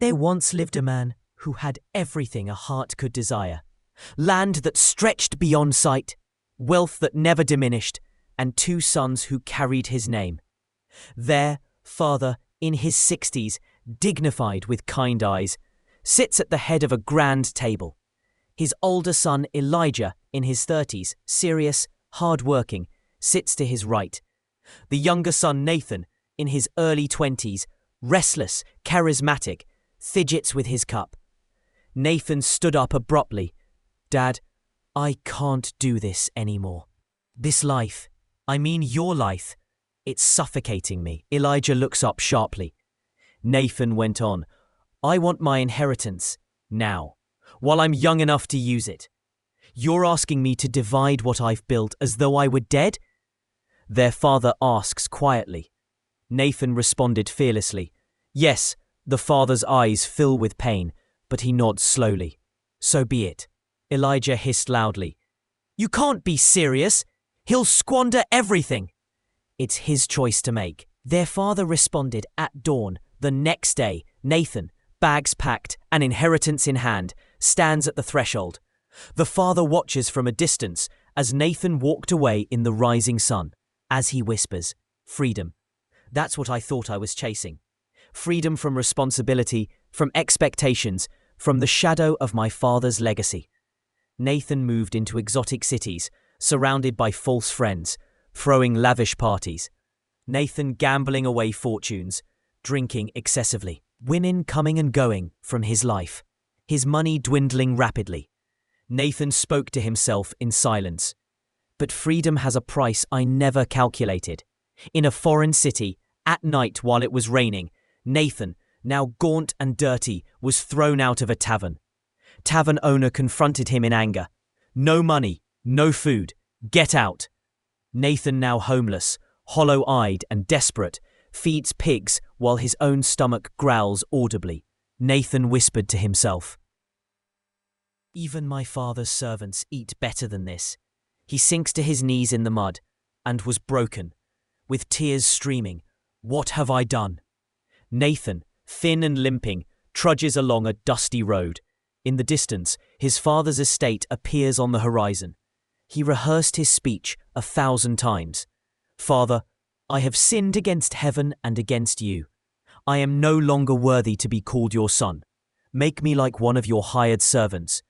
There once lived a man who had everything a heart could desire. Land that stretched beyond sight, wealth that never diminished, and 2 sons who carried his name. Their father, in his 60s, dignified with kind eyes, sits at the head of a grand table. His older son, Elijah, in his 30s, serious, hard-working, sits to his right. The younger son, Nathan, in his early 20s, restless, charismatic, fidgets with his cup. Nathan stood up abruptly. "Dad, I can't do this anymore. This life, I mean your life, it's suffocating me." Elijah looks up sharply. Nathan went on, "I want my inheritance, now, while I'm young enough to use it. You're asking me to divide what I've built as though I were dead?" Their father asks quietly. Nathan responded fearlessly. Yes, the father's eyes fill with pain, but he nods slowly. "So be it." Elijah hissed loudly. "You can't be serious. He'll squander everything." "It's his choice to make." Their father responded at dawn. The next day, Nathan, bags packed and inheritance in hand, stands at the threshold. The father watches from a distance as Nathan walked away in the rising sun. As he whispers, "Freedom. That's what I thought I was chasing. Freedom from responsibility, from expectations, from the shadow of my father's legacy." Nathan moved into exotic cities, surrounded by false friends, throwing lavish parties. Nathan gambling away fortunes, drinking excessively. Women coming and going from his life. His money dwindling rapidly. Nathan spoke to himself in silence. But freedom has a price I never calculated. In a foreign city, at night while it was raining, Nathan, now gaunt and dirty, was thrown out of a tavern. Tavern owner confronted him in anger. "No money, no food, get out." Nathan, now homeless, hollow-eyed and desperate, feeds pigs while his own stomach growls audibly. Nathan whispered to himself, "Even my father's servants eat better than this." He sinks to his knees in the mud, and was broken, with tears streaming. "What have I done?" Nathan, thin and limping, trudges along a dusty road. In the distance, his father's estate appears on the horizon. He rehearsed his speech 1,000 times. "Father, I have sinned against heaven and against you. I am no longer worthy to be called your son. Make me like one of your hired servants."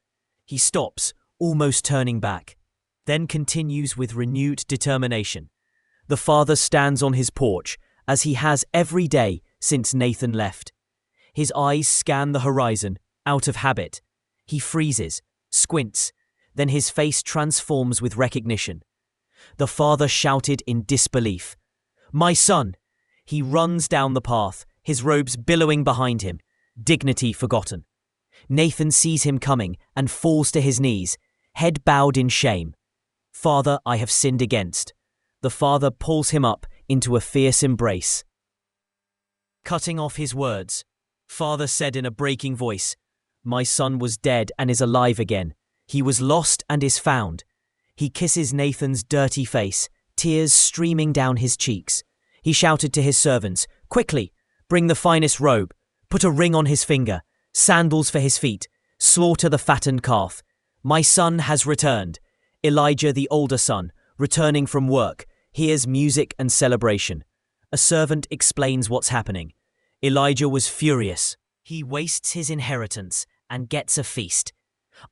He stops, almost turning back, then continues with renewed determination. The father stands on his porch, as he has every day since Nathan left. His eyes scan the horizon, out of habit. He freezes, squints, then his face transforms with recognition. The father shouted in disbelief, "My son!" He runs down the path, his robes billowing behind him, dignity forgotten. Nathan sees him coming and falls to his knees, head bowed in shame. "Father, I have sinned against." The father pulls him up into a fierce embrace. Cutting off his words, father said in a breaking voice, "My son was dead and is alive again. He was lost and is found." He kisses Nathan's dirty face, tears streaming down his cheeks. He shouted to his servants, "Quickly, bring the finest robe, put a ring on his finger, sandals for his feet, slaughter the fattened calf. My son has returned." Elijah, the older son, returning from work, hears music and celebration. A servant explains what's happening. Elijah was furious. He wastes his inheritance and gets a feast.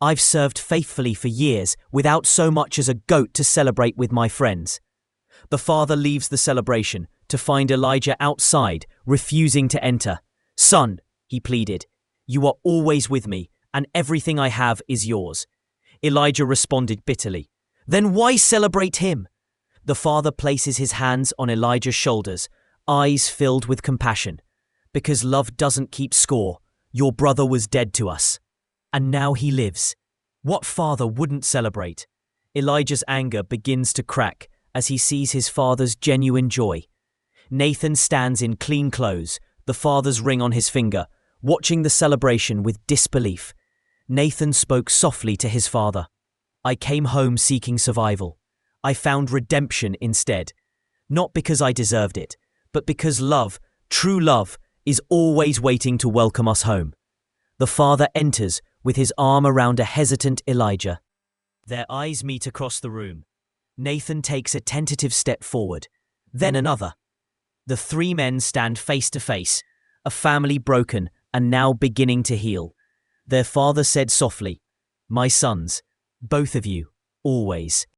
"I've served faithfully for years without so much as a goat to celebrate with my friends." The father leaves the celebration to find Elijah outside, refusing to enter. "Son," he pleaded, "you are always with me, and everything I have is yours." Elijah responded bitterly, "Then why celebrate him?" The father places his hands on Elijah's shoulders, eyes filled with compassion. "Because love doesn't keep score. Your brother was dead to us, and now he lives." What father wouldn't celebrate? Elijah's anger begins to crack as he sees his father's genuine joy. Nathan stands in clean clothes, the father's ring on his finger, watching the celebration with disbelief. Nathan spoke softly to his father. "I came home seeking survival. I found redemption instead. Not because I deserved it, but because love, true love, is always waiting to welcome us home. The father enters with his arm around a hesitant Elijah. Their eyes meet across the room. Nathan takes a tentative step forward, then another. The three men stand face to face, a family broken and now beginning to heal. Their father said softly, "My sons, both of you, always."